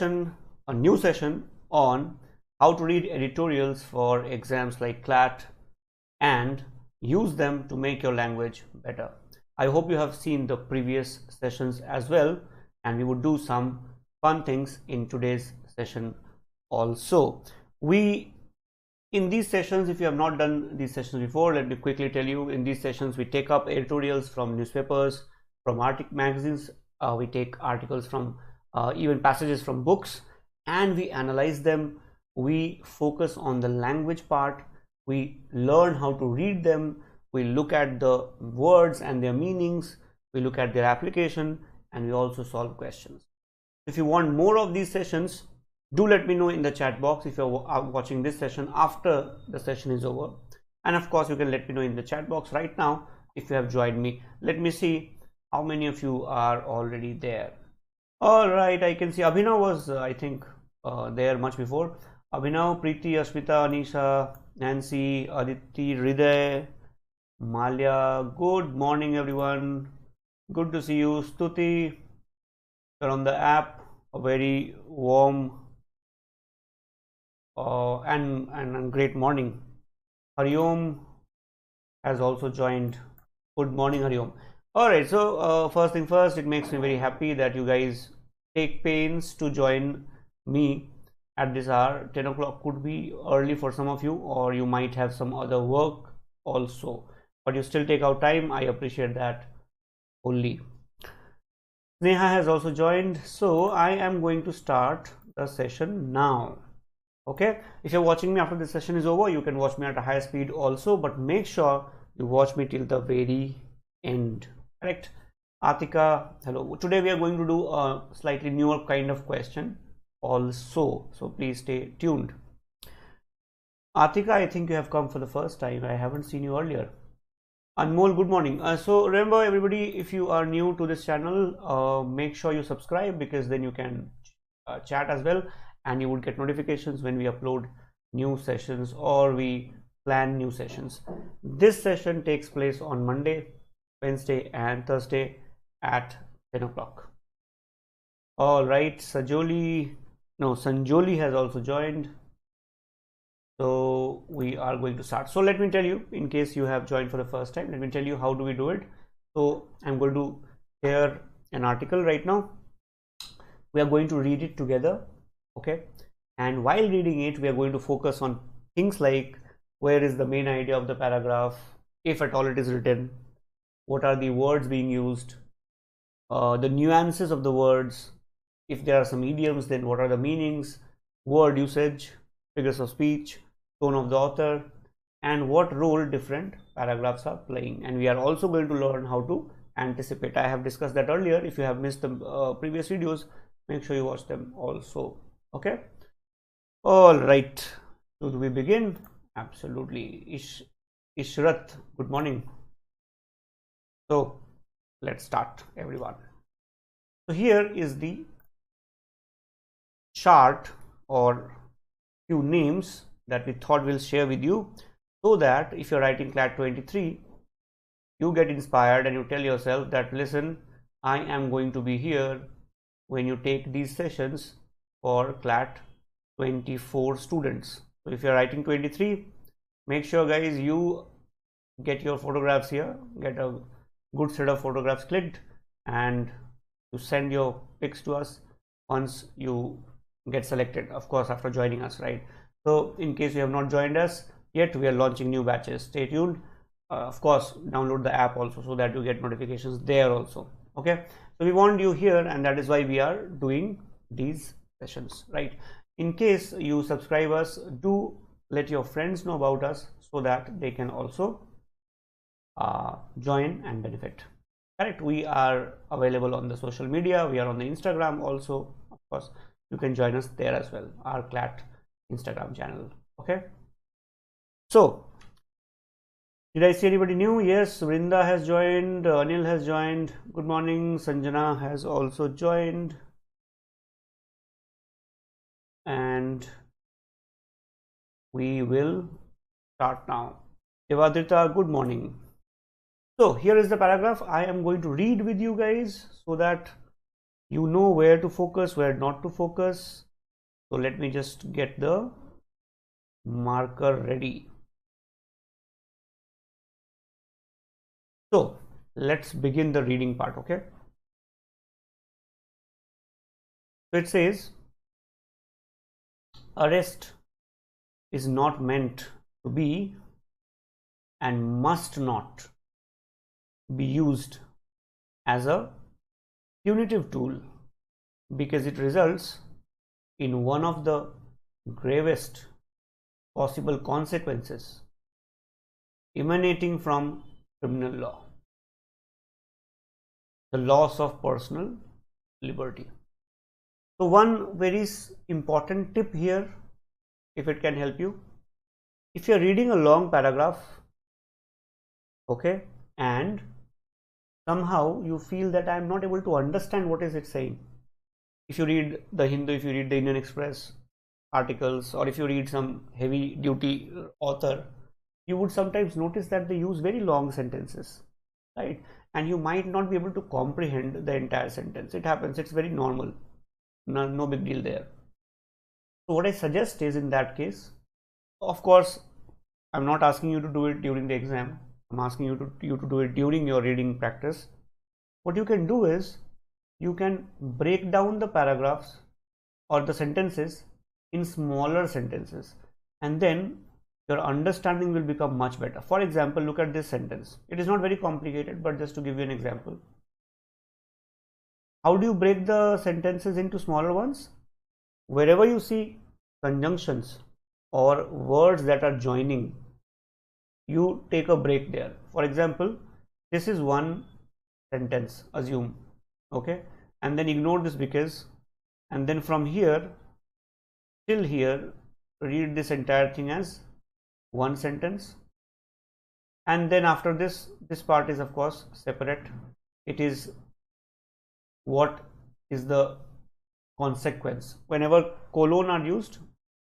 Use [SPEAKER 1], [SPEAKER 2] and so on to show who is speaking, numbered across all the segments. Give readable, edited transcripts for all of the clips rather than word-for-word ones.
[SPEAKER 1] A new session on how to read editorials for exams like CLAT and use them to make your language better. I hope you have seen the previous sessions as well, and we would do some fun things in today's session also. In these sessions, if you have not done these sessions before, let me quickly tell you, in these sessions we take up editorials from newspapers, from magazines, we take articles from even passages from books, and we analyze them. We focus on the language part, we learn how to read them, we look at the words and their meanings, we look at their application, and we also solve questions. If you want more of these sessions, do let me know in the chat box if you're watching this session after the session is over. And of course, you can let me know in the chat box right now if you have joined me. Let me see how many of you are already there. All right, I can see Abhinav was, I think, there much before. Abhinav, Preeti, Ashmita, Anisha, Nancy, Aditi, Hriday, Malia. Good morning, everyone. Good to see you. Stuti, you're on the app. A very warm and great morning. Hariom has also joined. Good morning, Hariom. Alright, so first thing first, it makes me very happy that you guys take pains to join me at this hour. 10 o'clock could be early for some of you, or you might have some other work also, but you still take out time. I appreciate that only. Neha has also joined, so I am going to start the session now. Okay, if you're watching me after this session is over, you can watch me at a higher speed also, but make sure you watch me till the very end. Correct? Atika, hello. Today we are going to do a slightly newer kind of question also, so please stay tuned. Atika, I think you have come for the first time. I haven't seen you earlier. Anmol, good morning. So remember, everybody, if you are new to this channel, make sure you subscribe, because then you can chat as well, and you would get notifications when we upload new sessions or we plan new sessions. This session takes place on Monday, Wednesday and Thursday at 10 o'clock. All right, Sanjoli has also joined. So we are going to start. So let me tell you, in case you have joined for the first time, let me tell you how do we do it. So I'm going to share an article right now. We are going to read it together. Okay, and while reading it, we are going to focus on things like where is the main idea of the paragraph, if at all it is written, what are the words being used, the nuances of the words, if there are some idioms, then what are the meanings, word usage, figures of speech, tone of the author, and what role different paragraphs are playing. And we are also going to learn how to anticipate. I have discussed that earlier. If you have missed the previous videos, make sure you watch them also. Okay, all right, so do we begin? Absolutely. Ishrat, good morning. So let's start, everyone. So here is the chart or few names that we thought we'll share with you, so that if you're writing CLAT 23, you get inspired and you tell yourself that, listen, I am going to be here when you take these sessions for CLAT 24 students. So if you're writing 23, make sure, guys, you get your photographs here, get a good set of photographs clicked, and you send your pics to us once you get selected, of course, after joining us, right? So in case you have not joined us yet, we are launching new batches. Stay tuned. Of course, download the app also, so that you get notifications there also. Okay, so we want you here, and that is why we are doing these sessions, right? In case you subscribe us, do let your friends know about us, so that they can also join and benefit. Correct? We are available on the social media. We are on the Instagram also. Of course, you can join us there as well, our CLAT Instagram channel. Okay, so did I see anybody new? Yes, Vrinda has joined, Anil has joined. Good morning. Sanjana has also joined, and we will start now. Devadrita, good morning. So here is the paragraph. I am going to read with you guys, so that You know where to focus, where not to focus. So let me just get the marker ready. So let's begin the reading part, okay? So it says, arrest is not meant to be and must not be used as a punitive tool because it results in one of the gravest possible consequences emanating from criminal law, the loss of personal liberty. So one very important tip here, if it can help you, if you're reading a long paragraph, okay, and somehow you feel that I'm not able to understand what is it saying. If you read the Hindu, if you read the Indian Express articles, or if you read some heavy duty author, you would sometimes notice that they use very long sentences, right? And you might not be able to comprehend the entire sentence. It happens, it's very normal, no big deal there. So what I suggest is, in that case, of course, I'm not asking you to do it during the exam. I'm asking you to do it during your reading practice. What you can do is, you can break down the paragraphs or the sentences in smaller sentences, and then your understanding will become much better. For example, look at this sentence. It is not very complicated, but just to give you an example. How do you break the sentences into smaller ones? Wherever you see conjunctions or words that are joining, you take a break there. For example, this is one sentence, assume, okay, and then ignore this because, and then from here till here, read this entire thing as one sentence, and then after this part is of course separate. It is what is the consequence. Whenever colon are used,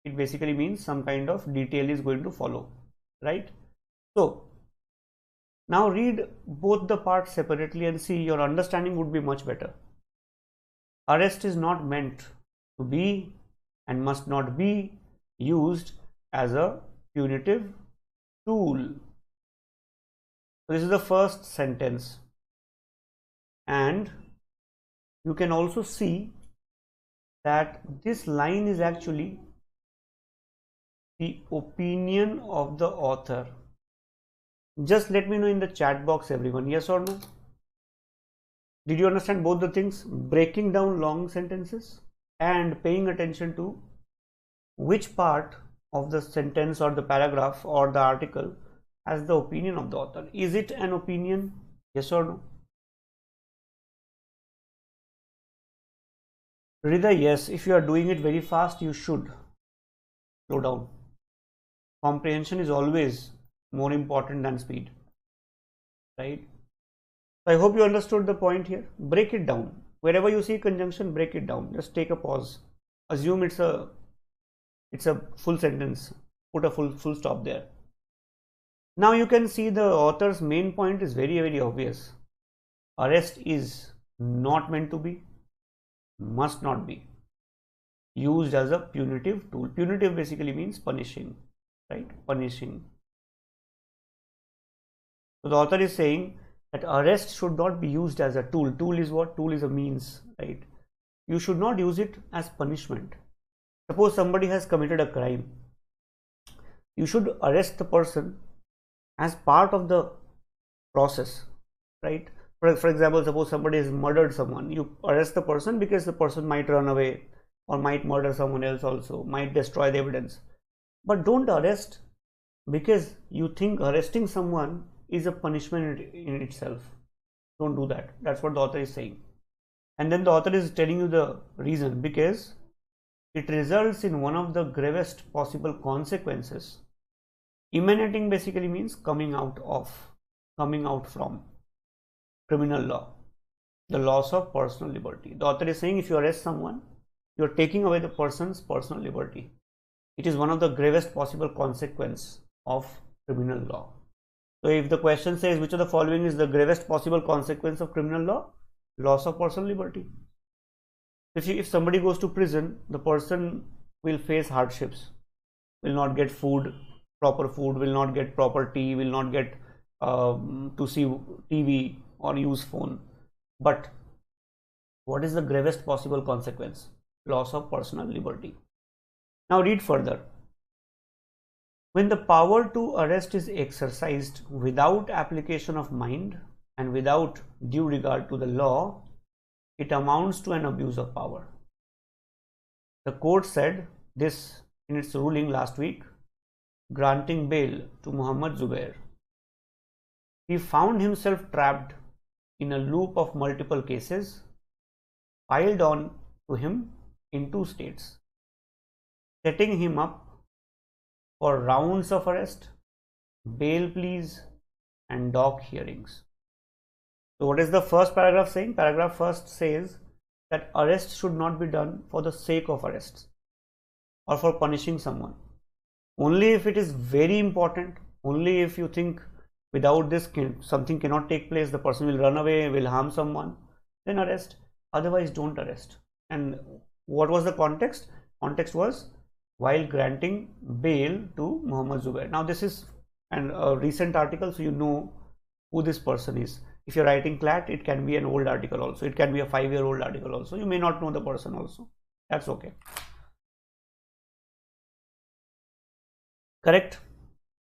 [SPEAKER 1] it basically means some kind of detail is going to follow, right? So now read both the parts separately and see, your understanding would be much better. Arrest is not meant to be and must not be used as a punitive tool. So this is the first sentence, and you can also see that this line is actually the opinion of the author. Just let me know in the chat box, everyone, yes or no. Did you understand both the things? Breaking down long sentences and paying attention to which part of the sentence or the paragraph or the article has the opinion of the author. Is it an opinion? Yes or no? Hriday, yes. If you are doing it very fast, you should slow down. Comprehension is always more important than speed, right? So I hope you understood the point here. Break it down. Wherever you see conjunction, break it down. Just take a pause. Assume it's a full sentence. Put a full stop there. Now you can see the author's main point is very, very obvious. Arrest is not meant to be, must not be used as a punitive tool. Punitive basically means punishing, right? Punishing. So the author is saying that arrest should not be used as a tool. Tool is what? Tool is a means, right? You should not use it as punishment. Suppose somebody has committed a crime. You should arrest the person as part of the process, right? For example, suppose somebody has murdered someone. You arrest the person because the person might run away or might murder someone else also, might destroy the evidence. But don't arrest because you think arresting someone is a punishment in itself. Don't do that. That's what the author is saying. And then the author is telling you the reason, because it results in one of the gravest possible consequences. Emanating basically means coming out from criminal law, the loss of personal liberty. The author is saying if you arrest someone, you are taking away the person's personal liberty. It is one of the gravest possible consequence of criminal law. So if the question says which of the following is the gravest possible consequence of criminal law, loss of personal liberty. If somebody goes to prison, the person will face hardships, will not get food, proper food, will not get proper tea, will not get to see TV or use phone. But what is the gravest possible consequence? Loss of personal liberty. Now read further. When the power to arrest is exercised without application of mind and without due regard to the law, it amounts to an abuse of power. The court said this in its ruling last week, granting bail to Muhammad Zubair. He found himself trapped in a loop of multiple cases piled on to him in 2 states, setting him up for rounds of arrest, bail pleas, and dock hearings. So what is the first paragraph saying? Paragraph first says that arrest should not be done for the sake of arrests or for punishing someone. Only if it is very important, only if you think without this something cannot take place, the person will run away, will harm someone, then arrest. Otherwise don't arrest. And what was the context? Context was while granting bail to Muhammad Zubair. Now this is a recent article, so you know who this person is. If you're writing CLAT, it can be an old article also. It can be a 5-year-old article also. You may not know the person also. That's okay. Correct?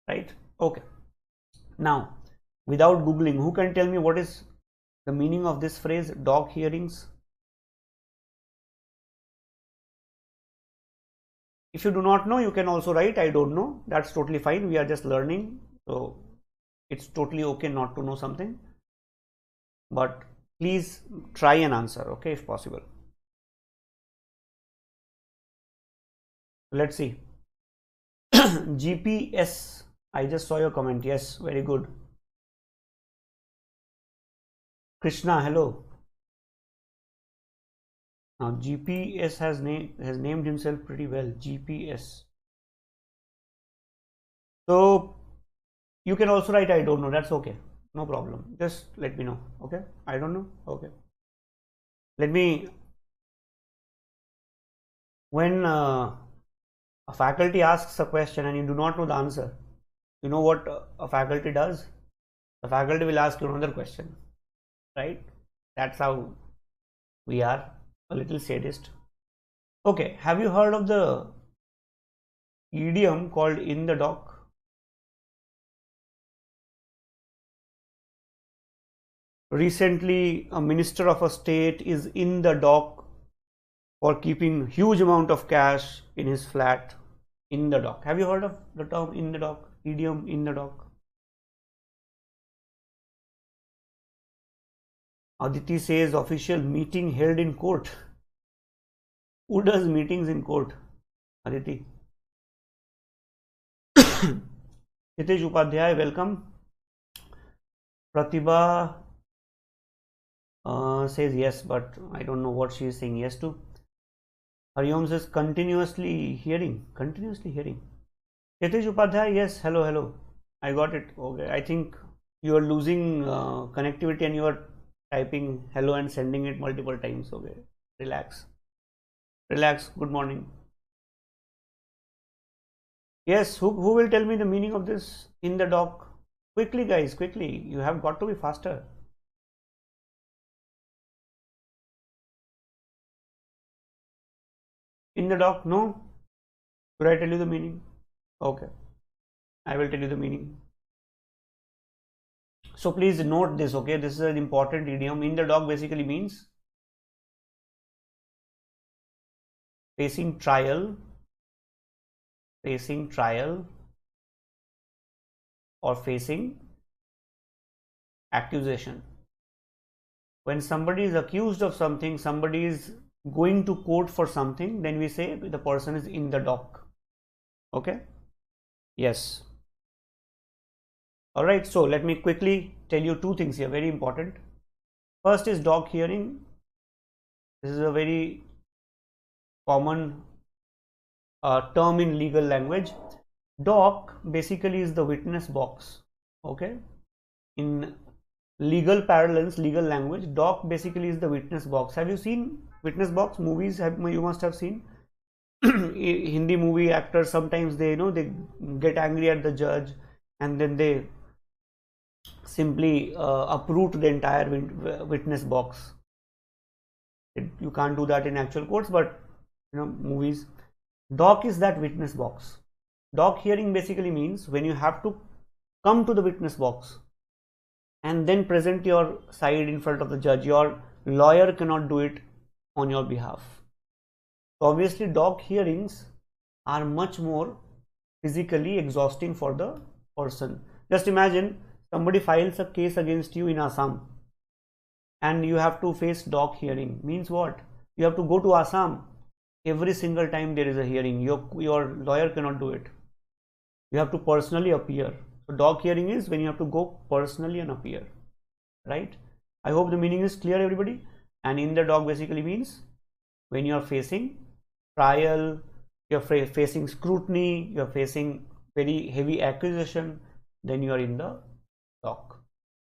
[SPEAKER 1] Right? Okay. Now, without Googling, who can tell me what is the meaning of this phrase, dock hearings? If you do not know, you can also write, I don't know. That's totally fine. We are just learning. So, it's totally okay not to know something. But please try and answer, okay, if possible. Let's see. GPS. I just saw your comment. Yes, very good. Krishna, hello. Now GPS has named himself pretty well. GPS. So you can also write I don't know. That's okay. No problem. Just let me know. Okay. I don't know. Okay. When a faculty asks a question and you do not know the answer, you know what a faculty does? The faculty will ask you another question, right? That's how we are, a little sadist. Okay, have you heard of the idiom called in the dock? Recently, a minister of a state is in the dock for keeping huge amount of cash in his flat. In the dock. Have you heard of the term in the dock? Idiom in the dock. Aditi says official meeting held in court. Who does meetings in court? Aditi. Hitesh Upadhyay, welcome. Pratibha says yes, but I don't know what she is saying yes to. Hariom says continuously hearing. Continuously hearing. Hitesh Upadhyay, yes, hello. I got it. Okay, I think you are losing connectivity and you are typing hello and sending it multiple times. Okay, relax. Relax. Good morning. Yes, who will tell me the meaning of this in the dock? Quickly, guys, quickly. You have got to be faster. In the dock, no? Should I tell you the meaning? Okay, I will tell you the meaning. So please note this, okay? This is an important idiom. In the dock basically means facing trial or facing accusation. When somebody is accused of something, somebody is going to court for something, then we say the person is in the dock. Okay? Yes. All right, so let me quickly tell you 2 things here, very important. First is dock hearing. This is a very common term in legal language. Dock basically is the witness box. Okay, in legal parlance, legal language, dock basically is the witness box. Have you seen Witness box movies you must have seen. Hindi movie actors, sometimes they they get angry at the judge and then they simply uproot the entire witness box. You can't do that in actual courts, but movies. Doc is that witness box. Doc hearing basically means when you have to come to the witness box and then present your side in front of the judge. Your lawyer cannot do it on your behalf. So obviously doc hearings are much more physically exhausting for the person. Just imagine somebody files a case against you in Assam and you have to face doc hearing. Means what? You have to go to Assam every single time there is a hearing. Your lawyer cannot do it. You have to personally appear. So doc hearing is when you have to go personally and appear, right? I hope the meaning is clear, everybody. And in the doc basically means when you are facing trial, you are facing scrutiny, you are facing very heavy accusation, then you are in the dock.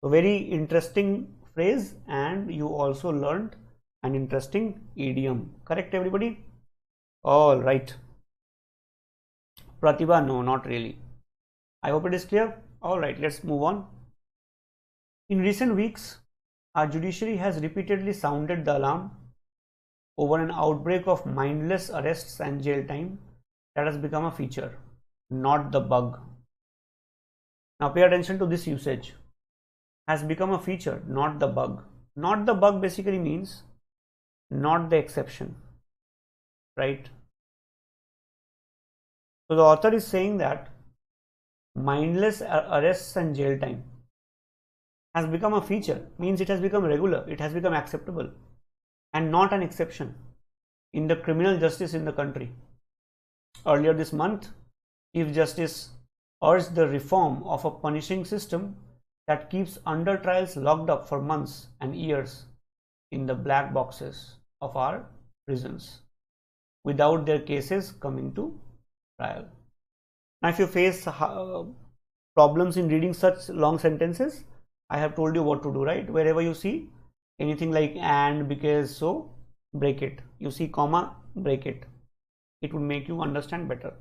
[SPEAKER 1] So very interesting phrase, and you also learned an interesting idiom. Correct, everybody? All right. Pratibha, no, not really. I hope it is clear. All right, let's move on. In recent weeks, our judiciary has repeatedly sounded the alarm over an outbreak of mindless arrests and jail time that has become a feature, not the bug. Now pay attention to this usage. Has become a feature, not the bug. Not the bug basically means not the exception, right? So the author is saying that mindless arrests and jail time has become a feature, means it has become regular, it has become acceptable, and not an exception in the criminal justice in the country. Earlier this month, Chief Justice urged the reform of a punishing system that keeps under trials locked up for months and years in the black boxes of our prisons without their cases coming to trial. Now if you face problems in reading such long sentences, I have told you what to do, right? Wherever you see anything like and, because, so, break it. You see comma, break it. It would make you understand better.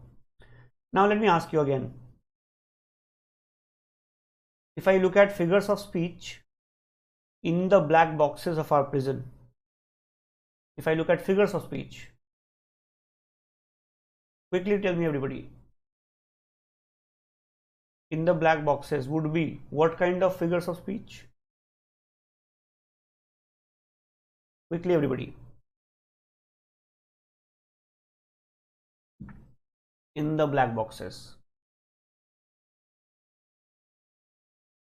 [SPEAKER 1] Now let me ask you again. If I look at figures of speech in the black boxes of our prison, if I look at figures of speech, quickly tell me, everybody, in the black boxes would be what kind of figures of speech? Quickly, everybody. In the black boxes.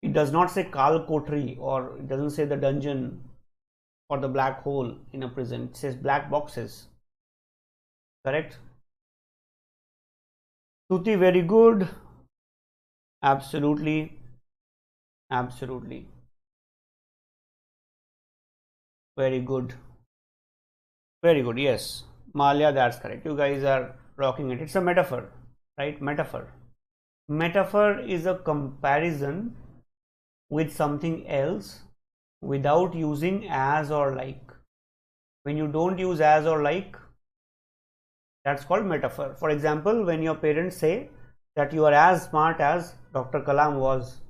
[SPEAKER 1] It does not say Kal Kotri, or it doesn't say the dungeon or the black hole in a prison. It says black boxes. Correct? Tuti, very good. Absolutely. Absolutely. Very good. Very good. Yes. Malia, that's correct. You guys are rocking it. It's a metaphor, right? Metaphor. Metaphor is a comparison with something else without using as or like. When you don't use as or like, that's called metaphor. For example, when your parents say that you are as smart as Dr. Kalam was,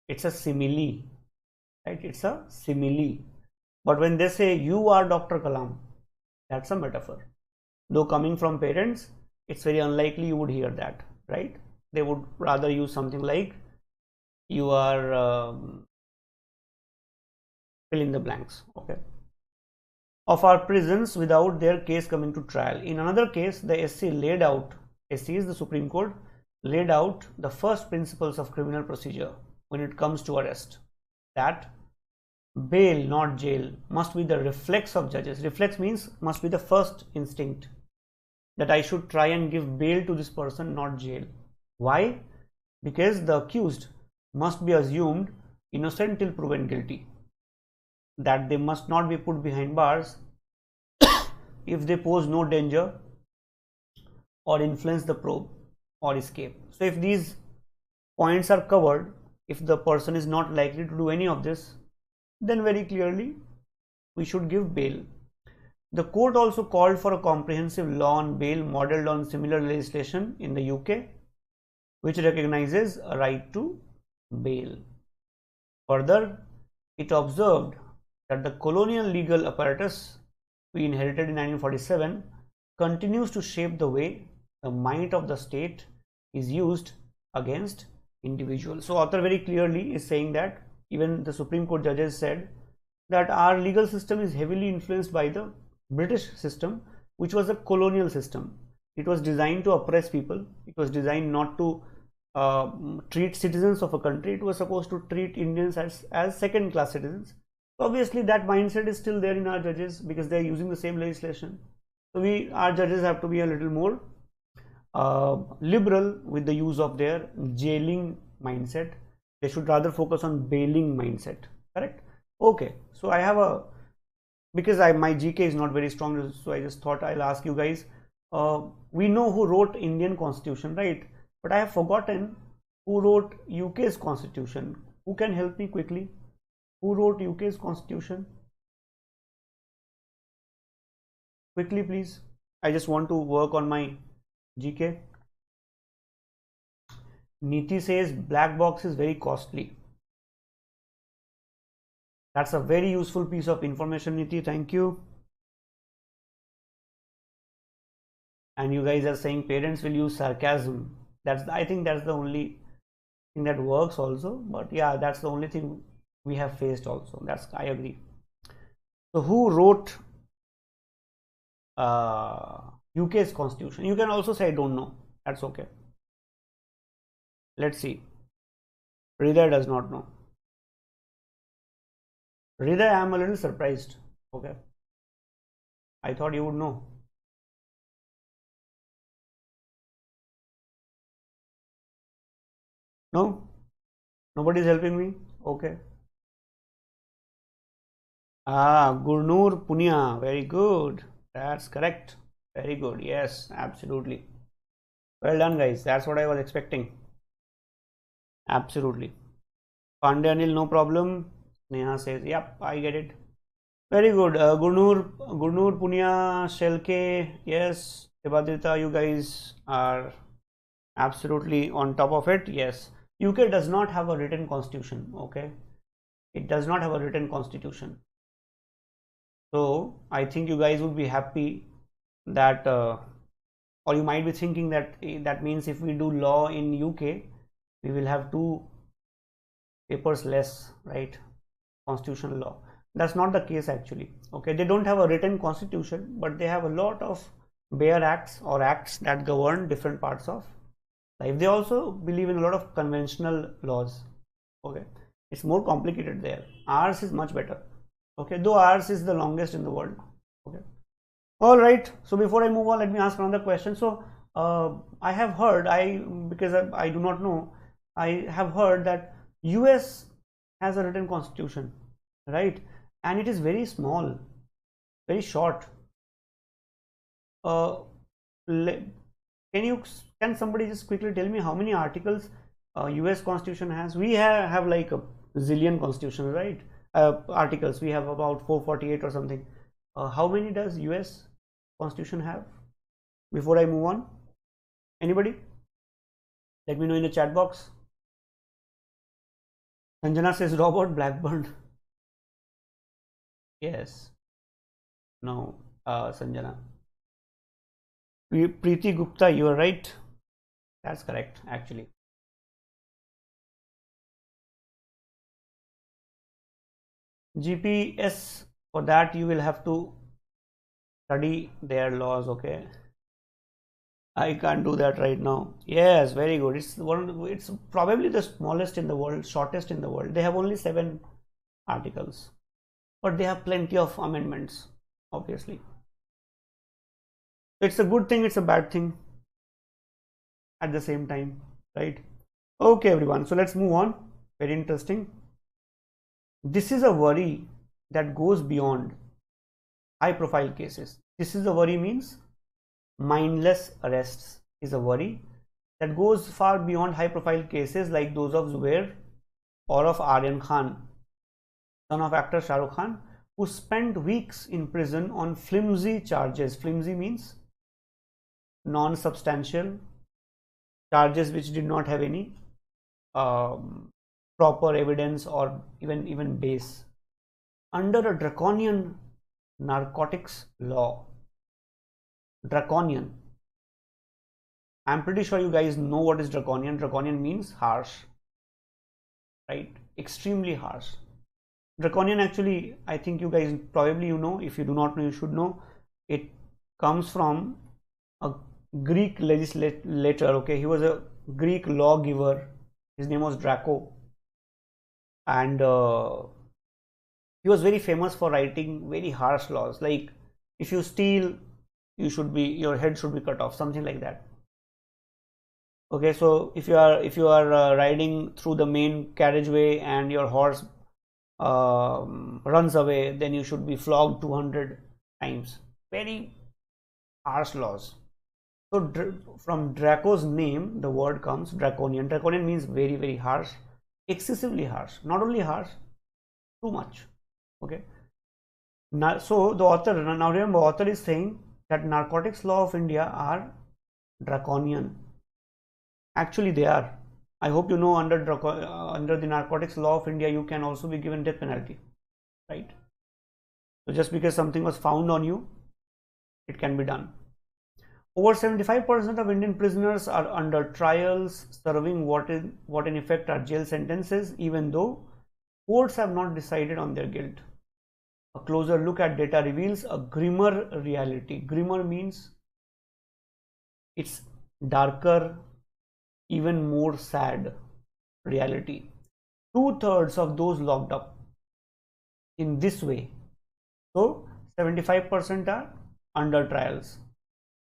[SPEAKER 1] it's a simile, right? It's a simile. But when they say you are Dr. Kalam, that's a metaphor. Though coming from parents, it's very unlikely you would hear that, right? They would rather use something like you are fill in the blanks, okay, of our prisons without their case coming to trial. In another case, the SC laid out, SC is the Supreme Court, laid out the first principles of criminal procedure when it comes to arrest, that bail, not jail, must be the reflex of judges. Reflex means must be the first instinct, that I should try and give bail to this person, not jail. Why? Because the accused must be assumed innocent till proven guilty, that they must not be put behind bars if they pose no danger or influence the probe or escape. So if these points are covered, if the person is not likely to do any of this, then very clearly we should give bail. The court also called for a comprehensive law on bail modeled on similar legislation in the UK, which recognizes a right to bail. Further, it observed that the colonial legal apparatus we inherited in 1947 continues to shape the way the might of the state is used against individuals. So author very clearly is saying that even the Supreme Court judges said that our legal system is heavily influenced by the British system, which was a colonial system. It was designed to oppress people. It was designed not to treat citizens of a country. It was supposed to treat Indians as second class citizens. Obviously that mindset is still there in our judges because they are using the same legislation. So our judges have to be a little more liberal with the use of their jailing mindset. They should rather focus on bailing mindset. Correct? Okay, so I have because my GK is not very strong, so I just thought I'll ask you guys. We know who wrote Indian Constitution, right? But I have forgotten who wrote UK's Constitution. Who can help me quickly? Who wrote UK's Constitution? Quickly, please. I just want to work on my GK. Niti says black box is very costly. That's a very useful piece of information, Niti. Thank you. And you guys are saying parents will use sarcasm. I think that's the only thing that works also. But yeah, that's the only thing we have faced also. I agree. So who wrote UK's Constitution? You can also say I don't know. That's okay. Let's see. Hriday does not know. Hriday, I am a little surprised. Okay. I thought you would know. No? Nobody is helping me? Okay. Gurnur Punia. Very good. That's correct. Very good. Yes, absolutely. Well done, guys. That's what I was expecting. Absolutely. Pandey Anil, no problem. Neha says, yep, I get it. Very good. Gurnur Punia, Shelke, yes. Devadrita, you guys are absolutely on top of it. Yes. UK does not have a written constitution. Okay. It does not have a written constitution. So I think you guys would be happy that, or you might be thinking that that means if we do law in UK, we will have 2 papers less, right? Constitutional law. That's not the case actually. Okay, they don't have a written constitution, but they have a lot of bare acts or acts that govern different parts of life. They also believe in a lot of conventional laws. Okay, it's more complicated there. Ours is much better. Okay, though ours is the longest in the world. Okay, all right. So before I move on, let me ask another question. So I have heard, because I do not know, I have heard that US has a written constitution, right? And it is very small, very short. Can somebody just quickly tell me how many articles US Constitution has? We have like a zillion constitutions, right? Articles. We have about 448 or something. How many does US Constitution have? Before I move on, anybody? Let me know in the chat box. Sanjana says Robert Blackburn. Yes. No, Sanjana. Preeti Gupta, you are right. That's correct, actually. GPS, for that you will have to study their laws. Okay, I can't do that right now. Yes, very good. It's probably the smallest in the world, shortest in the world. They have only 7 articles, but they have plenty of amendments, obviously. It's a good thing, it's a bad thing at the same time, right? Okay, everyone. So let's move on. Very interesting. This is a worry that goes beyond high profile cases. This is a worry means mindless arrests is a worry that goes far beyond high profile cases like those of Zubair or of Aryan Khan, son of actor Shah Rukh Khan, who spent weeks in prison on flimsy charges. Flimsy means non-substantial charges which did not have any proper evidence or even base, under a draconian narcotics law. Draconian. I'm pretty sure you guys know what is draconian. Draconian means harsh, right? Extremely harsh. Draconian, actually, I think you guys probably know. If you do not know, you should know. It comes from a Greek legislator. Okay, he was a Greek lawgiver. His name was Draco, and he was very famous for writing very harsh laws, like if you steal, your head should be cut off, something like that. Okay, so if you are riding through the main carriageway and your horse runs away, then you should be flogged 200 times. Very harsh laws. So from Draco's name, the word comes draconian. Draconian means very, very harsh, excessively harsh. Not only harsh, too much. Okay. Now, so the author, now remember, author is saying that narcotics law of India are draconian. Actually, they are. I hope you know, under the narcotics law of India, you can also be given death penalty, right? So just because something was found on you, it can be done. Over 75% of Indian prisoners are under trials, serving what in effect are jail sentences, even though courts have not decided on their guilt. A closer look at data reveals a grimmer reality. Grimmer means it's darker, even more sad reality. 2/3 of those locked up in this way. So 75% are under trials,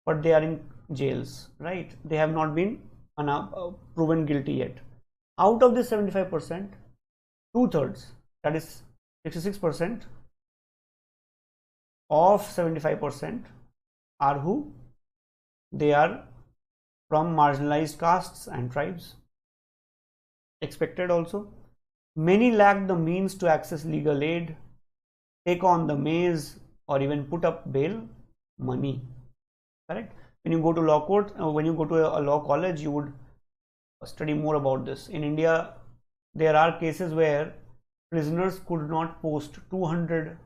[SPEAKER 1] but they are in jails, right? They have not been proven guilty yet. Out of this 75%, 2/3, that is 66% of 75% are who? They are from marginalized castes and tribes. Expected also. Many lack the means to access legal aid, take on the maze, or even put up bail money. Correct? When you go to law court, when you go to a law college, you would study more about this. In India, there are cases where prisoners could not post 200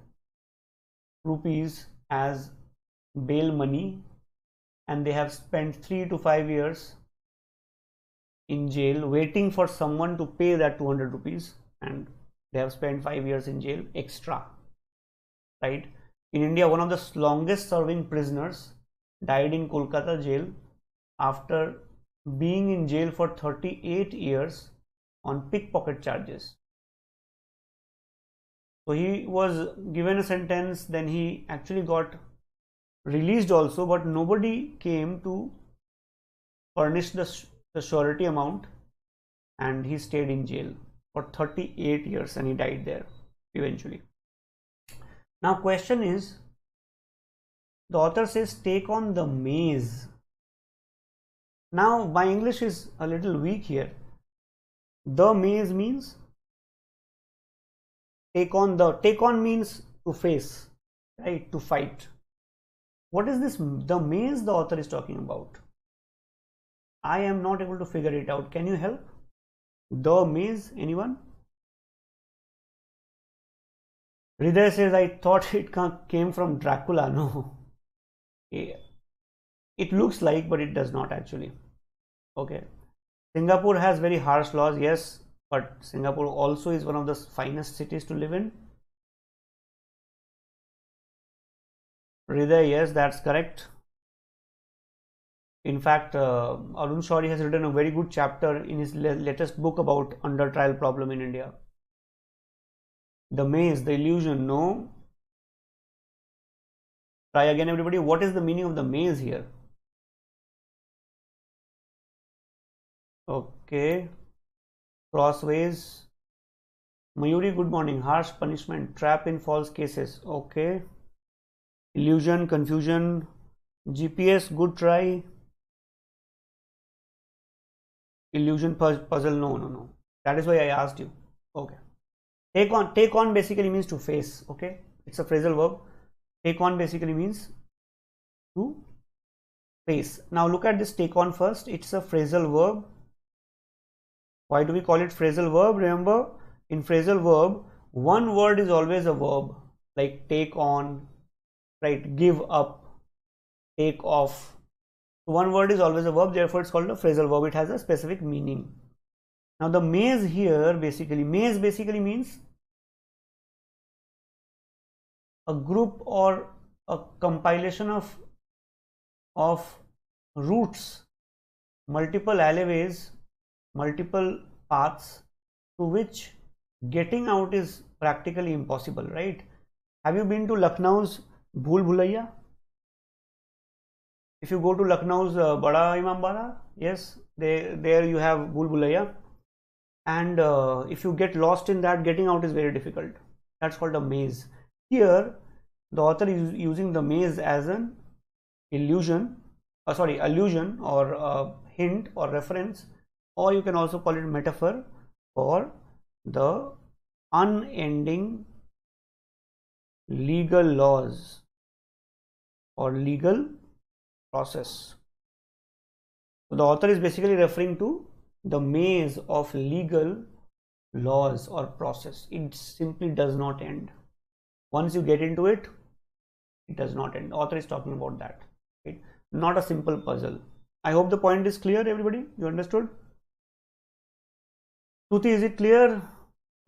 [SPEAKER 1] rupees as bail money, and they have spent 3 to 5 years in jail waiting for someone to pay that 200 rupees, and they have spent 5 years in jail extra, right? In India, one of the longest serving prisoners died in Kolkata jail after being in jail for 38 years on pickpocket charges. So he was given a sentence, then he actually got released also, but nobody came to furnish the surety amount, and he stayed in jail for 38 years and he died there eventually. Now question is, the author says take on the maze. Now my English is a little weak here. The maze means take on means to face, right? To fight. What is this the maze the author is talking about? I am not able to figure it out. Can you help? The maze, anyone? Hriday says, I thought it came from Dracula. No. It looks like, but it does not actually. Okay. Singapore has very harsh laws, yes, but Singapore also is one of the finest cities to live in. Hriday, yes, that's correct. In fact, Arun Shourie has written a very good chapter in his latest book about under trial problem in India. The maze, the illusion, no. Try again, everybody. What is the meaning of the maze here? Okay. Crossways. Mayuri, good morning. Harsh punishment, trap in false cases. Okay. Illusion, confusion. GPS, good try. Illusion, puzzle, no. That is why I asked you. Okay. Take on basically means to face. Okay. It's a phrasal verb. Take on basically means to face. Now look at this take on first. It's a phrasal verb. Why do we call it phrasal verb? Remember, in phrasal verb, one word is always a verb, like take on, right? Give up, take off. One word is always a verb, therefore it's called a phrasal verb. It has a specific meaning. Now the maze here basically means a group or a compilation of routes, multiple alleyways, multiple paths to which getting out is practically impossible, right? Have you been to Lucknow's Bhul Bhulaiya? If you go to Lucknow's Bada Imambara, yes, there you have Bhul Bhulaiya, and if you get lost in that, getting out is very difficult. That's called a maze. Here the author is using the maze as an allusion or a hint or reference, or you can also call it metaphor for the unending legal laws or legal process. So the author is basically referring to the maze of legal laws or process. It simply does not end. Once you get into it, it does not end. The author is talking about that. Right? Not a simple puzzle. I hope the point is clear, everybody. You understood? Stuti, is it clear?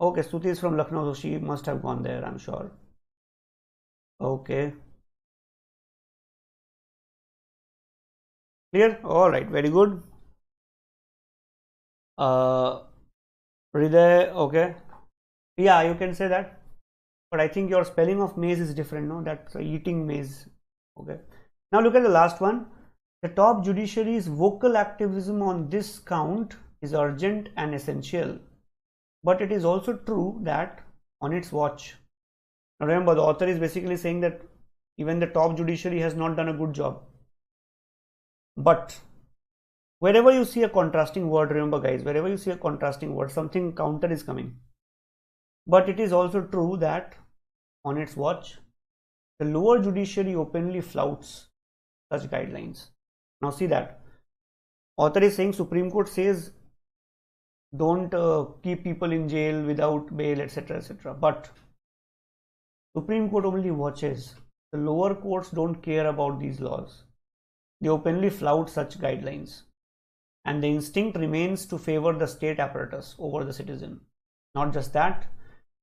[SPEAKER 1] Okay, Stuti is from Lucknow, so she must have gone there, I'm sure. Okay. Clear? All right, very good. Hriday, okay. Yeah, you can say that. But I think your spelling of maze is different, no? That's eating maze. Okay. Now look at the last one. The top judiciary's vocal activism on this count is urgent and essential. But it is also true that on its watch. Now remember, the author is basically saying that even the top judiciary has not done a good job. But wherever you see a contrasting word, remember guys, wherever you see a contrasting word, something counter is coming. But it is also true that on its watch, the lower judiciary openly flouts such guidelines. Now see that. Author is saying Supreme Court says don't keep people in jail without bail, etc., etc. But Supreme Court only watches. The lower courts don't care about these laws. They openly flout such guidelines. And the instinct remains to favor the state apparatus over the citizen. Not just that,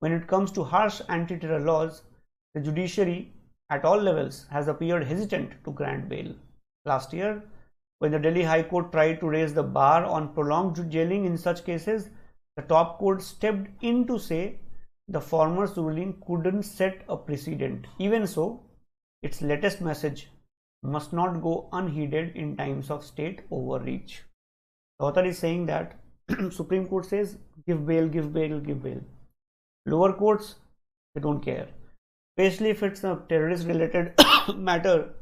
[SPEAKER 1] when it comes to harsh anti-terror laws, the judiciary at all levels has appeared hesitant to grant bail. Last year, when the Delhi High Court tried to raise the bar on prolonged jailing in such cases, the top court stepped in to say the former's ruling couldn't set a precedent. Even so, its latest message must not go unheeded in times of state overreach. The author is saying that Supreme Court says give bail, give bail, give bail. Lower courts, they don't care. Especially if it's a terrorist related matter,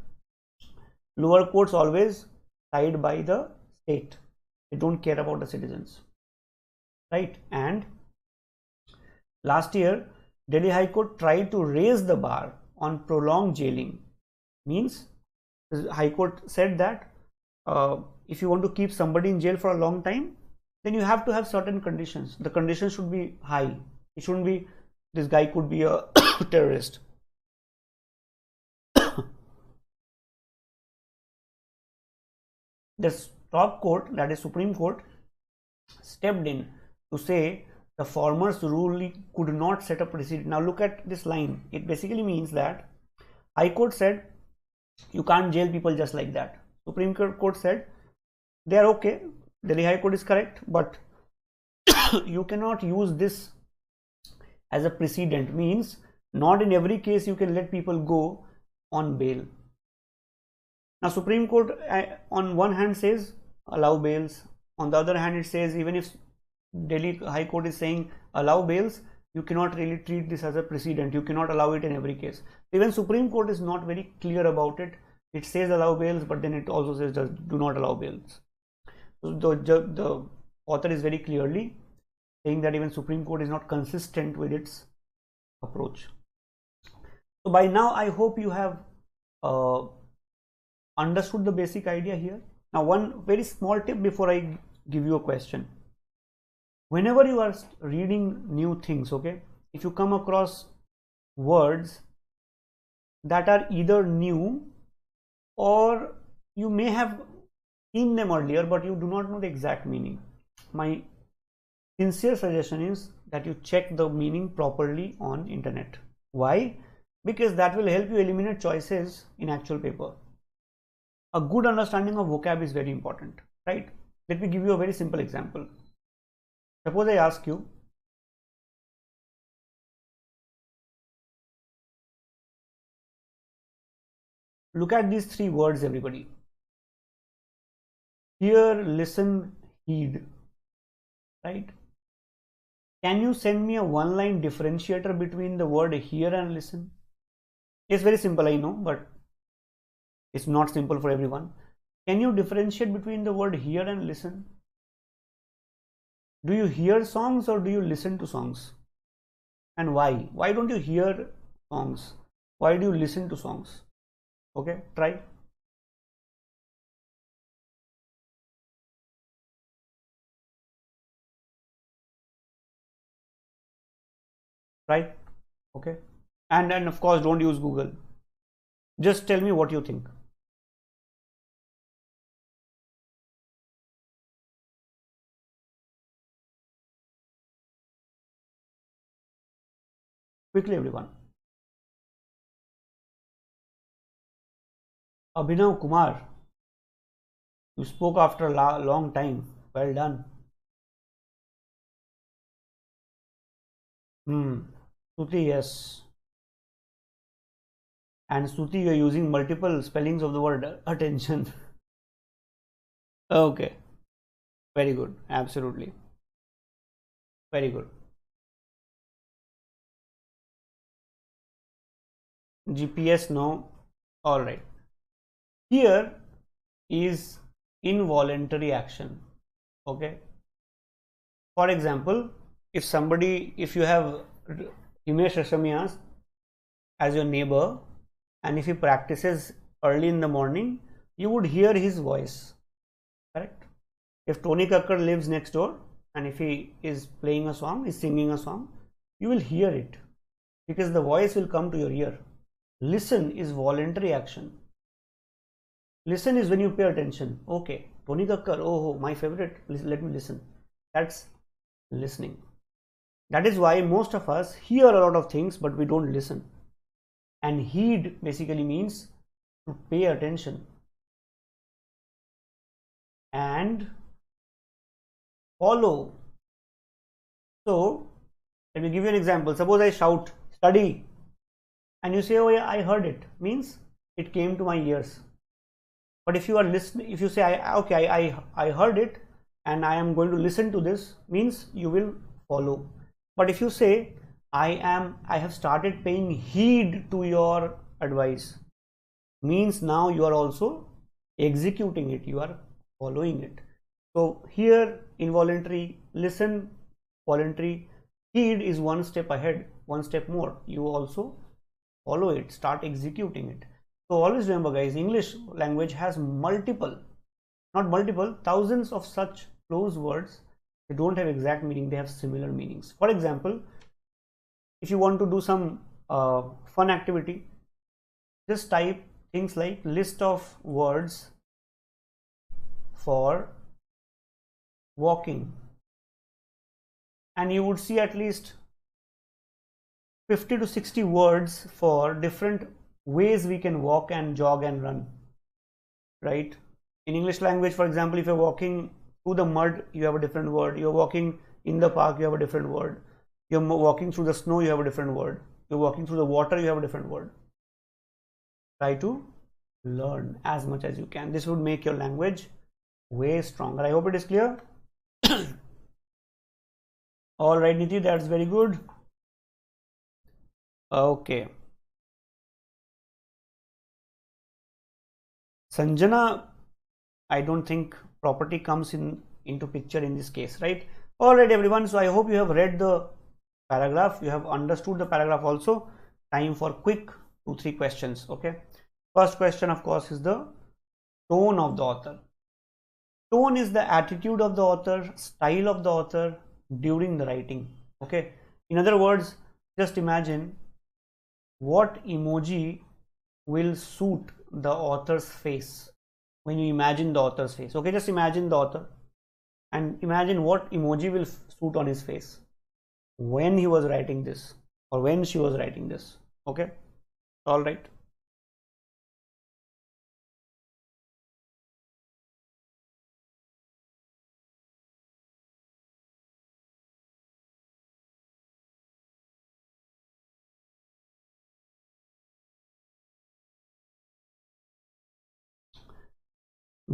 [SPEAKER 1] lower courts always side by the state. They don't care about the citizens. Right? And last year, Delhi High Court tried to raise the bar on prolonged jailing. Means the High Court said that if you want to keep somebody in jail for a long time, then you have to have certain conditions. The conditions should be high. It shouldn't be this guy could be a terrorist. The top court, that is Supreme Court, stepped in to say the former's ruling could not set a precedent. Now look at this line. It basically means that High Court said you can't jail people just like that. Supreme Court said they are okay. Delhi High Court is correct, but you cannot use this as a precedent. Means not in every case you can let people go on bail. Now Supreme Court on one hand says allow bails, on the other hand it says even if Delhi High Court is saying allow bails, you cannot really treat this as a precedent. You cannot allow it in every case. Even Supreme Court is not very clear about it. It says allow bails, but then it also says do not allow bails. So the author is very clearly saying that even Supreme Court is not consistent with its approach. So by now I hope you have understood the basic idea here. Now one very small tip before I give you a question. Whenever you are reading new things, okay, if you come across words that are either new or you may have seen them earlier but you do not know the exact meaning, my sincere suggestion is that you check the meaning properly on internet. Why? Because that will help you eliminate choices in actual paper. A good understanding of vocab is very important, right? Let me give you a very simple example. Suppose I ask you, look at these three words, everybody. Hear, listen, heed, right? Can you send me a one-line differentiator between the word hear and listen? It's very simple, I know, but it's not simple for everyone. Can you differentiate between the word hear and listen? Do you hear songs or do you listen to songs? And why? Why don't you hear songs? Why do you listen to songs? Okay, try. Right? Okay. And of course, don't use Google. Just tell me what you think. Quickly, everyone. Abhinav Kumar, you spoke after a long time. Well done. Suti, yes. And Suti, you are using multiple spellings of the word attention. Okay. Very good. Absolutely. Very good. GPS, no. All right. Here is involuntary action. Okay. For example, if you have Himesh Reshamiyas as your neighbor, and if he practices early in the morning, you would hear his voice, correct? If Tony Kakkar lives next door and if he is playing a song, is singing a song, you will hear it because the voice will come to your ear. Listen is voluntary action. Listen is when you pay attention. Okay, Tony Kakkar, oh, my favorite, let me listen. That's listening. That is why most of us hear a lot of things but we don't listen. And heed basically means to pay attention and follow. So let me give you an example. Suppose I shout study and you say, oh yeah, I heard it, means it came to my ears. But if you are listening, if you say I heard it and I am going to listen to this, means you will follow. But if you say I have started paying heed to your advice, means now you are also executing it, you are following it. So here involuntary, listen voluntary, heed is one step ahead, one step more. You also follow it, start executing it. So always remember guys, English language has thousands of such close words. They don't have exact meaning, they have similar meanings. For example, if you want to do some fun activity, just type things like list of words for walking and you would see at least 50 to 60 words for different ways we can walk and jog and run, right? In English language, for example, if you're walking through the mud, you have a different word. You're walking in the park, you have a different word. You're walking through the snow, you have a different word. You're walking through the water, you have a different word. Try to learn as much as you can. This would make your language way stronger. I hope it is clear. All right, Niti, that's very good. Okay. Sanjana, I don't think property comes into picture in this case, right? All right, everyone. So I hope you have read the paragraph. You have understood the paragraph also. Time for quick 2-3 questions. Okay, first question of course is the tone of the author. Tone is the attitude of the author, style of the author during the writing. Okay, in other words, just imagine what emoji will suit the author's face when you imagine the author's face. Okay, just imagine the author and imagine what emoji will suit on his face when he was writing this or when she was writing this. Okay, all right.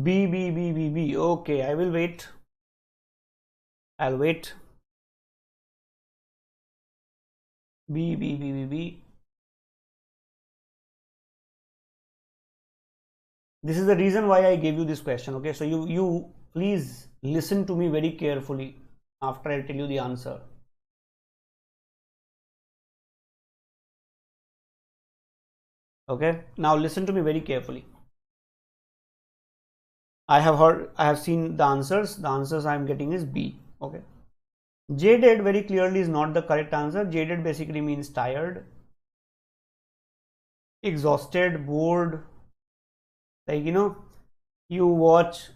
[SPEAKER 1] B. Okay, I will wait. I'll wait. B. This is the reason why I gave you this question. Okay, so you please listen to me very carefully after I tell you the answer. Okay, now listen to me very carefully. I have seen the answers. The answers I am getting is B. Okay, jaded very clearly is not the correct answer. Jaded basically means tired, exhausted, bored. Like, you know, you watch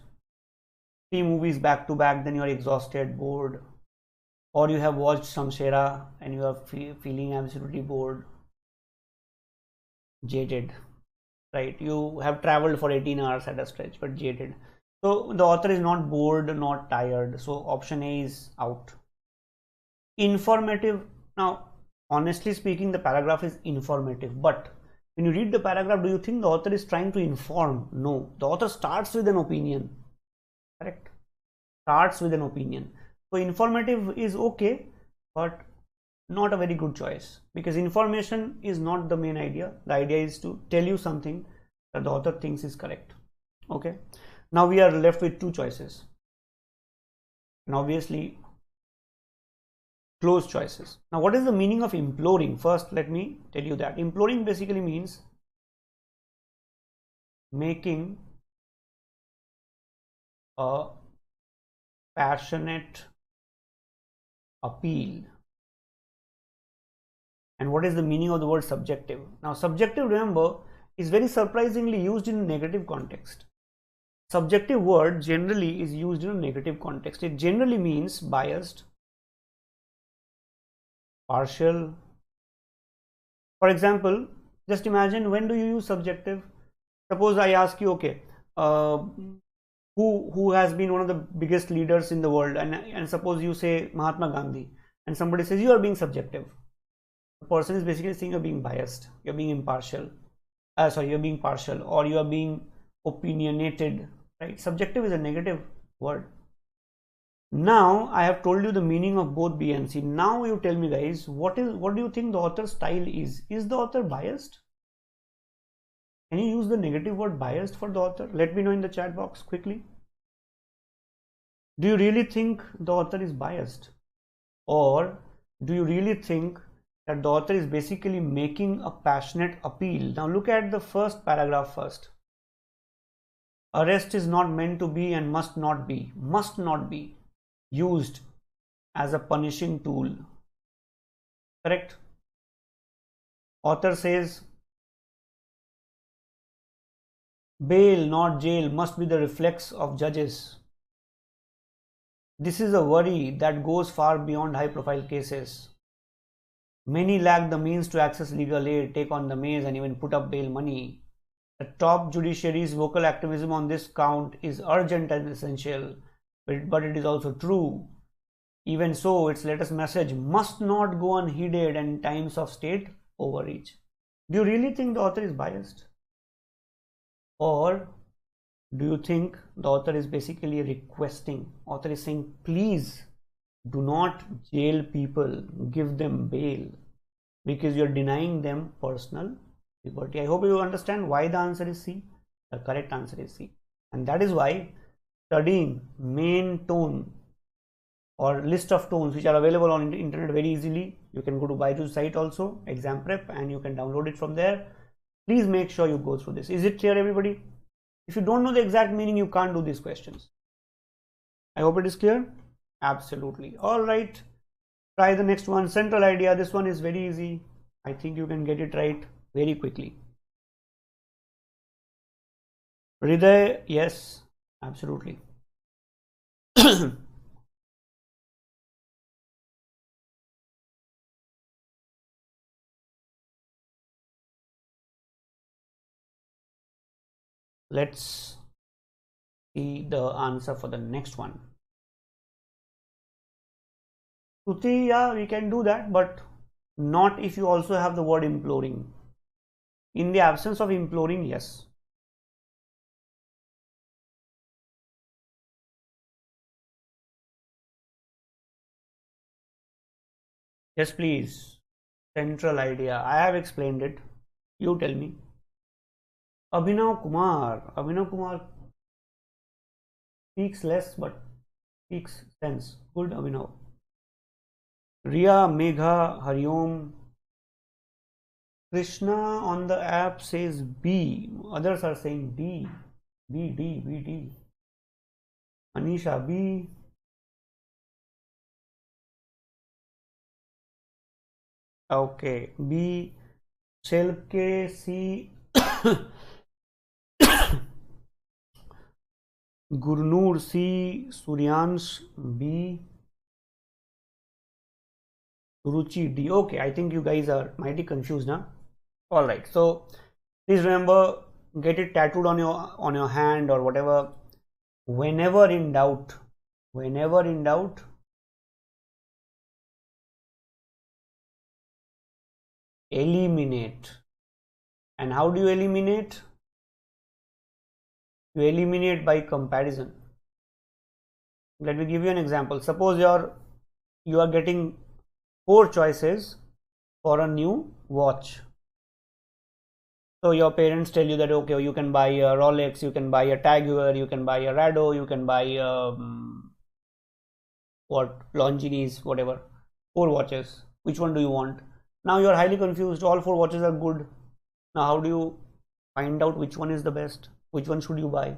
[SPEAKER 1] 3 movies back to back, then you are exhausted, bored, or you have watched Shamshera and you are feeling absolutely bored. Jaded, right? You have traveled for 18 hours at a stretch, but jaded. So the author is not bored, not tired. So option A is out. Informative. Now, honestly speaking, the paragraph is informative, but when you read the paragraph, do you think the author is trying to inform? No, the author starts with an opinion. Correct? Starts with an opinion. So informative is okay, but not a very good choice, because information is not the main idea. The idea is to tell you something that the author thinks is correct. Okay, now we are left with 2 choices, and obviously close choices. Now what is the meaning of imploring? First let me tell you that imploring basically means making a passionate appeal. And what is the meaning of the word subjective? Now subjective, remember, is very surprisingly used in a negative context. Subjective word generally is used in a negative context. It generally means biased, partial. For example, just imagine, when do you use subjective? Suppose I ask you, okay, who has been one of the biggest leaders in the world, and suppose you say Mahatma Gandhi, and somebody says you are being subjective. The person is basically saying you're being biased, you're being impartial, you're being partial, or you are being opinionated, right? Subjective is a negative word. Now I have told you the meaning of both B and C. Now you tell me, guys, what do you think the author's style is? Is the author biased? Can you use the negative word biased for the author? Let me know in the chat box quickly. Do you really think the author is biased? Or do you really think that the author is basically making a passionate appeal? Now look at the first paragraph first. Arrest is not meant to be and must not be used as a punishing tool. Correct? Author says bail, not jail, must be the reflex of judges. This is a worry that goes far beyond high-profile cases. Many lack the means to access legal aid, take on the maze, and even put up bail money. The top judiciary's vocal activism on this count is urgent and essential, but it is also true. Even so, its latest message must not go unheeded in times of state overreach. Do you really think the author is biased? Or do you think the author is basically requesting? Author is saying, please do not jail people, give them bail, because you're denying them personal liberty. I hope you understand why the answer is C. The correct answer is C. And that is why studying main tone or list of tones which are available on the internet very easily. You can go to BYJU'S site also, exam prep, and you can download it from there. Please make sure you go through this. Is it clear, everybody? If you don't know the exact meaning, you can't do these questions. I hope it is clear. Absolutely. All right. Try the next one. Central idea. This one is very easy. I think you can get it right very quickly. Hriday, yes, absolutely. Let's see the answer for the next one. Shruti, yeah, we can do that, but not if you also have the word imploring. In the absence of imploring, yes. Yes, please. Central idea. I have explained it. You tell me. Abhinav Kumar. Abhinav Kumar speaks less but speaks sense. Good, Abhinav. Riya, Megha, Hariom. Krishna on the app says B. Others are saying D. B, D, B, D. Anisha, B. Okay. B. Shelke, C. Gurnur, C. Suryansh, B. Ruchi, D. Okay, I think you guys are mighty confused now. All right, so please remember, get it tattooed on your hand or whatever. Whenever in doubt, eliminate. And how do you eliminate? You eliminate by comparison. Let me give you an example. Suppose you are getting 4 choices for a new watch. So your parents tell you that, okay, you can buy a Rolex, you can buy a Tag Heuer, you can buy a Rado, you can buy Longines, whatever. 4 watches. Which one do you want? Now you are highly confused. All 4 watches are good. Now how do you find out which one is the best? Which one should you buy?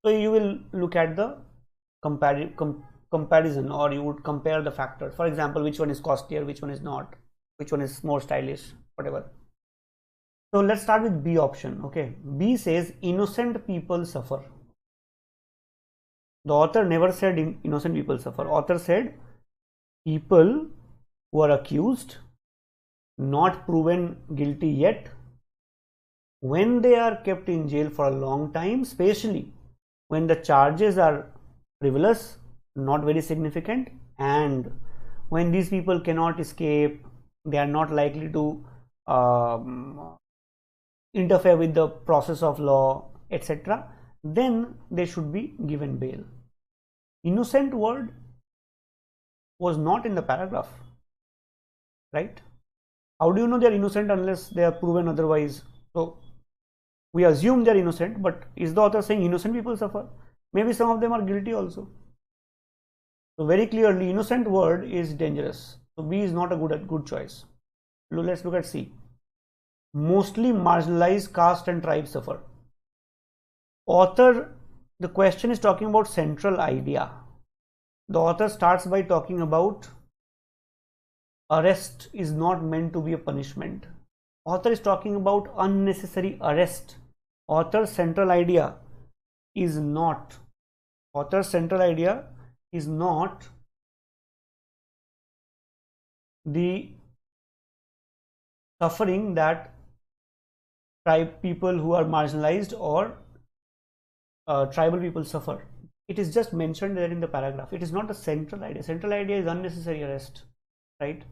[SPEAKER 1] So you will look at the comparison, or you would compare the factors. For example, which one is costlier, which one is not, which one is more stylish, whatever. So let's start with B option. Okay, B says innocent people suffer. The author never said innocent people suffer. Author said people who are accused, not proven guilty yet, when they are kept in jail for a long time, especially when the charges are frivolous, not very significant, and when these people cannot escape, they are not likely to interfere with the process of law, etc., then they should be given bail. Innocent word was not in the paragraph, right? How do you know they are innocent unless they are proven otherwise? So we assume they are innocent, but is the author saying innocent people suffer? Maybe some of them are guilty also. So very clearly, innocent word is dangerous. So B is not a good choice. Let's look at C. Mostly marginalized caste and tribes suffer. Author, the question is talking about central idea. The author starts by talking about arrest is not meant to be a punishment. Author is talking about unnecessary arrest. Author's central idea is not the suffering that tribe people who are marginalized or tribal people suffer. It is just mentioned there in the paragraph. It is not a central idea. Central idea is unnecessary arrest, right?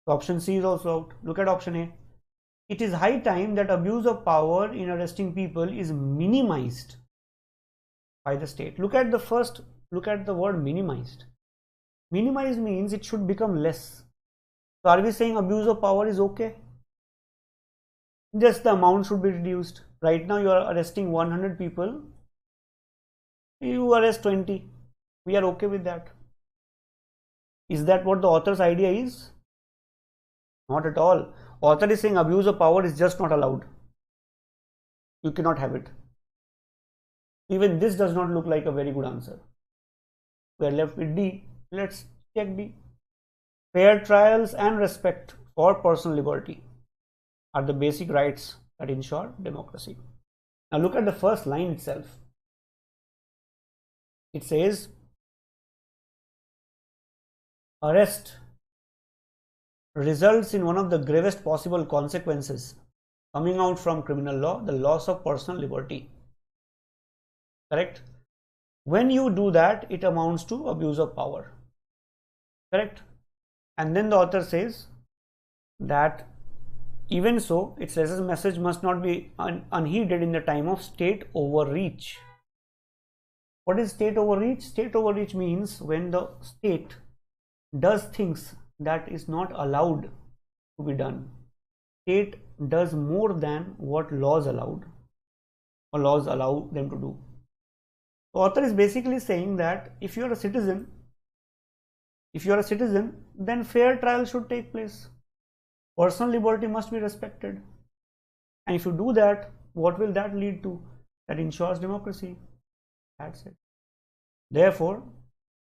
[SPEAKER 1] So option C is also out. Look at option A. It is high time that abuse of power in arresting people is minimized by the state. Look at the word minimized. Minimized means it should become less. So are we saying abuse of power is okay? Just the amount should be reduced. Right now you are arresting 100 people. You arrest 20. We are okay with that. Is that what the author's idea is? Not at all. Author is saying abuse of power is just not allowed. You cannot have it. Even this does not look like a very good answer. We are left with D. Let's check D. Fair trials and respect for personal liberty are the basic rights that ensure democracy. Now look at the first line itself. It says, arrest results in one of the gravest possible consequences coming out from criminal law, the loss of personal liberty. Correct? When you do that, it amounts to abuse of power. Correct? And then the author says that even so, it says a message must not be unheeded in the time of state overreach. What is state overreach? State overreach means when the state does things that is not allowed to be done. State does more than what laws allowed or laws allow them to do. The author is basically saying that if you are a citizen, then fair trial should take place. Personal liberty must be respected. And if you do that, what will that lead to? That ensures democracy. That's it. Therefore,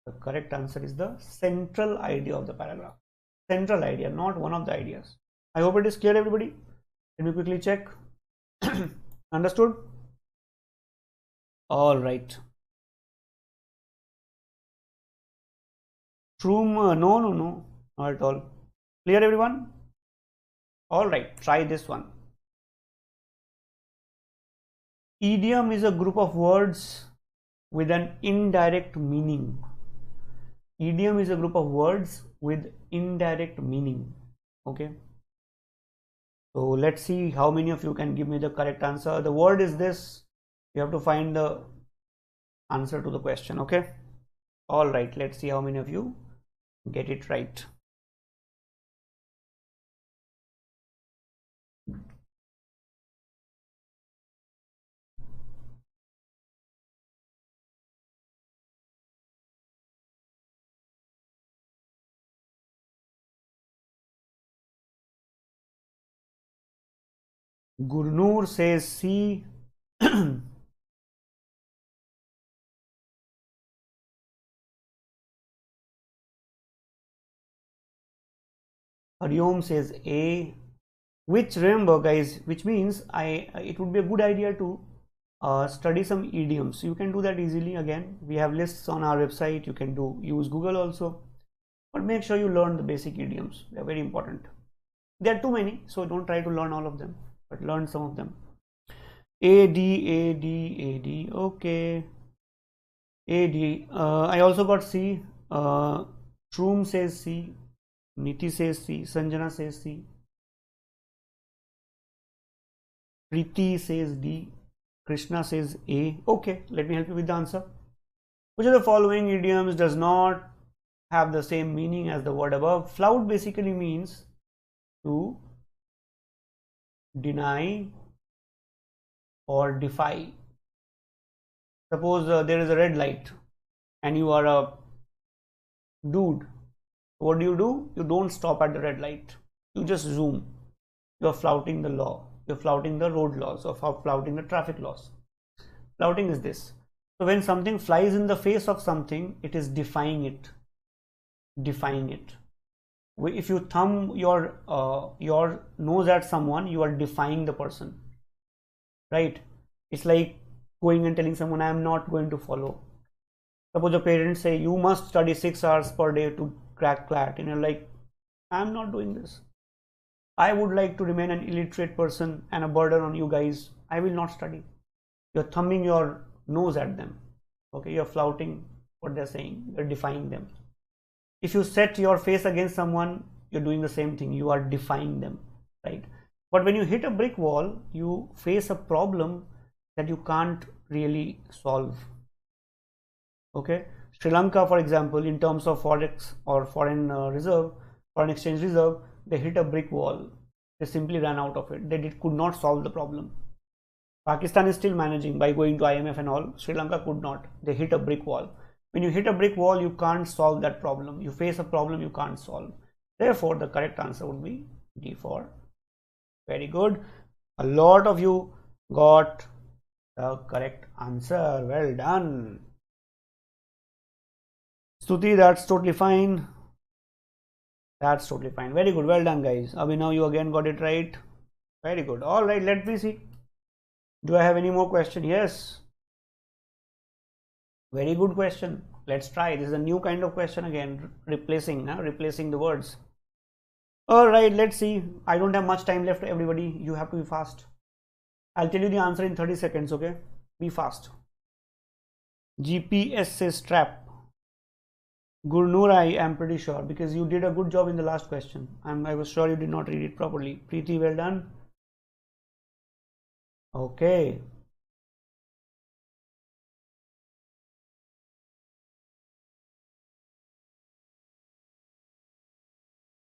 [SPEAKER 1] the correct answer is the central idea of the paragraph. Central idea, not one of the ideas. I hope it is clear, everybody. Let me quickly check. Understood? All right. Shroom, no, not at all. Clear, everyone? All right, try this one. Idiom is a group of words with an indirect meaning. Idiom is a group of words with indirect meaning. Okay. So let's see how many of you can give me the correct answer. The word is this. You have to find the answer to the question. Okay. All right. Let's see how many of you get it right. Gurnur says C. Hariom says A. Which, remember guys, which means it would be a good idea to study some idioms. You can do that easily. Again, we have lists on our website. You can use Google also, but make sure you learn the basic idioms. They are very important. There are too many, so don't try to learn all of them, but learn some of them. AD. Okay. AD. I also got C. Shroom says C. Niti says C. Sanjana says C. Preeti says D. Krishna says A. Okay, let me help you with the answer. Which of the following idioms does not have the same meaning as the word above? Flout basically means to deny or defy. Suppose there is a red light and you are a dude. What do? You don't stop at the red light. You just zoom. You are flouting the law. You're flouting the road laws or flouting the traffic laws. Flouting is this. So when something flies in the face of something, it is defying it. Defying it. If you thumb your nose at someone, you are defying the person. Right? It's like going and telling someone, I am not going to follow. Suppose your parents say, you must study 6 hours per day to crack CLAT. And you're like, I am not doing this. I would like to remain an illiterate person and a burden on you guys. I will not study. You're thumbing your nose at them. Okay, you're flouting what they're saying. You're defying them. If you set your face against someone, you're doing the same thing. You are defying them, right? But when you hit a brick wall, you face a problem that you can't really solve. Okay, Sri Lanka, for example, in terms of forex or foreign exchange reserve, they hit a brick wall. They simply ran out of it. They could not solve the problem. Pakistan is still managing by going to IMF and all. Sri Lanka could not. They hit a brick wall. When you hit a brick wall, you can't solve that problem. You face a problem you can't solve. Therefore, the correct answer would be D4. Very good. A lot of you got the correct answer. Well done. Stuti, that's totally fine. That's totally fine. Very good. Well done, guys. Abhinav, you again got it right. Very good. All right, let me see. Do I have any more question? Yes. Very good question. Let's try. This is a new kind of question again, replacing the words. All right, let's see. I don't have much time left, everybody. You have to be fast. I'll tell you the answer in 30 seconds, okay? Be fast. GPS says trap. Gurnur, I am pretty sure because you did a good job in the last question. I was sure you did not read it properly. Preeti, well done. Okay.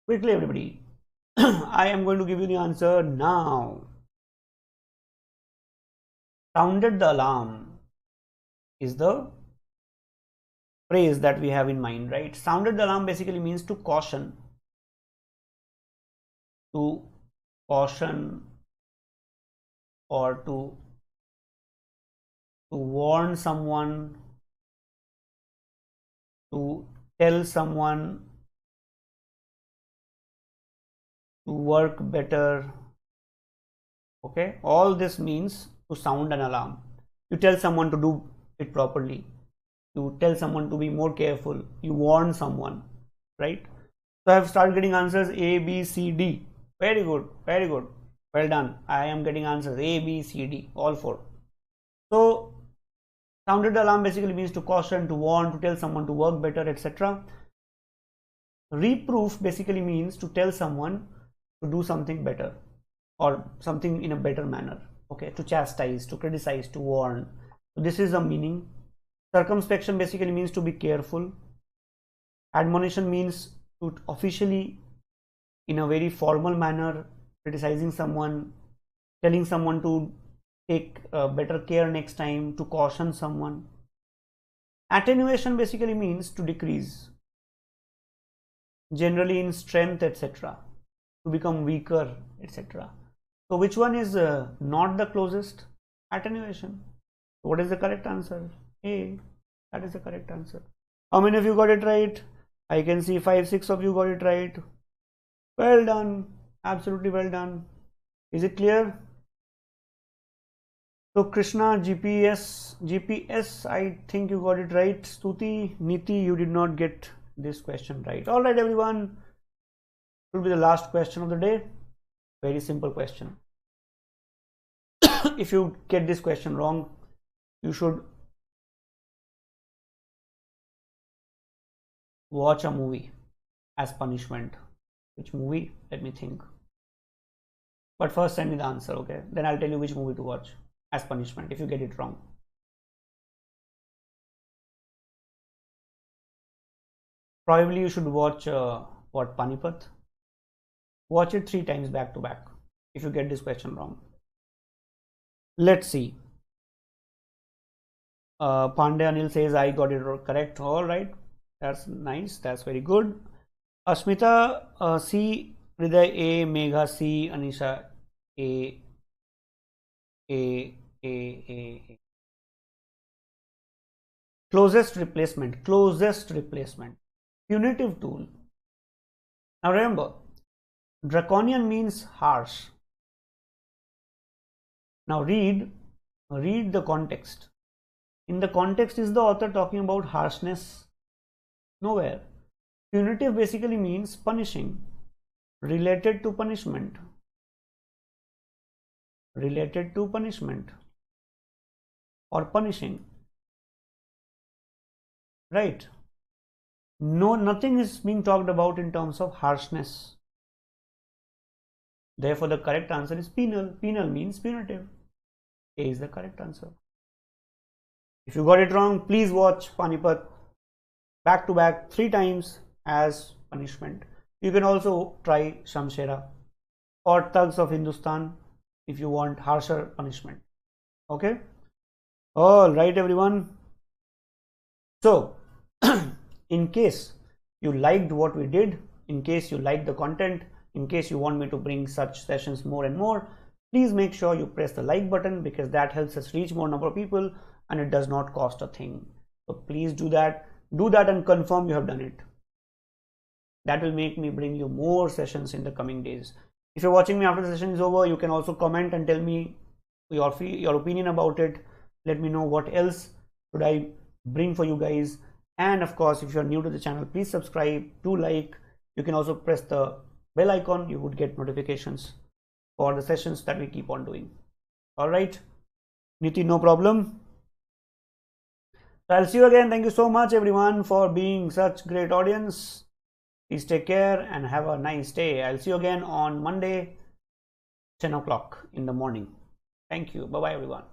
[SPEAKER 1] Quickly, everybody. I am going to give you the answer now. Sounded the alarm is the phrase that we have in mind, right? Sounded the alarm basically means to caution. To caution or to warn someone, to tell someone to work better. Okay, all this means to sound an alarm. You tell someone to do it properly. You tell someone to be more careful. You warn someone, right? So I have started getting answers A, B, C, D. Very good, very good. Well done. I am getting answers A, B, C, D, all four. So sounded the alarm basically means to caution, to warn, to tell someone to work better, etc. Reproof basically means to tell someone to do something better or something in a better manner. Okay, to chastise, to criticize, to warn. So this is a meaning. Circumspection basically means to be careful. Admonition means to officially, in a very formal manner, criticizing someone, telling someone to take better care next time, to caution someone. Attenuation basically means to decrease, generally in strength, etc., to become weaker, etc. So which one is not the closest? Attenuation. What is the correct answer? A. That is the correct answer. How many of you got it right? I can see 5, 6 of you got it right. Well done. Absolutely well done. Is it clear? So Krishna, GPS, I think you got it right. Stuti, Niti, you did not get this question right. All right, everyone. This will be the last question of the day. Very simple question. If you get this question wrong, you should watch a movie as punishment. Which movie? Let me think. But first send me the answer, okay? Then I'll tell you which movie to watch as punishment if you get it wrong. Probably you should watch what, Panipat? Watch it 3 times back to back if you get this question wrong. Let's see. Pandey Anil says I got it correct. All right, that's nice. That's very good. Ashmita, C, Hriday A, Megha C, Anisha A. Closest replacement. Punitive tool. Now remember, draconian means harsh. Now read the context. In the context, is the author talking about harshness? Nowhere. Punitive basically means punishing, related to punishment, or punishing, right? No, nothing is being talked about in terms of harshness. Therefore, the correct answer is penal. Penal means punitive. A is the correct answer. If you got it wrong, please watch Panipat back to back 3 times as punishment. You can also try Shamshera or Thugs of Hindustan if you want harsher punishment. Okay? All right, everyone. So, in case you liked what we did, in case you liked the content, in case you want me to bring such sessions more and more, please make sure you press the like button, because that helps us reach more number of people and it does not cost a thing. So please do that and confirm you have done it. That will make me bring you more sessions in the coming days. If you're watching me after the session is over, you can also comment and tell me your opinion about it. Let me know what else should I bring for you guys. And of course, if you're new to the channel, please subscribe, do like. You can also press the bell icon. You would get notifications for the sessions that we keep on doing. All right, Niti, no problem. So I'll see you again. Thank you so much everyone for being such great audience. Please take care and have a nice day. I'll see you again on Monday, 10 o'clock in the morning. Thank you. Bye bye everyone.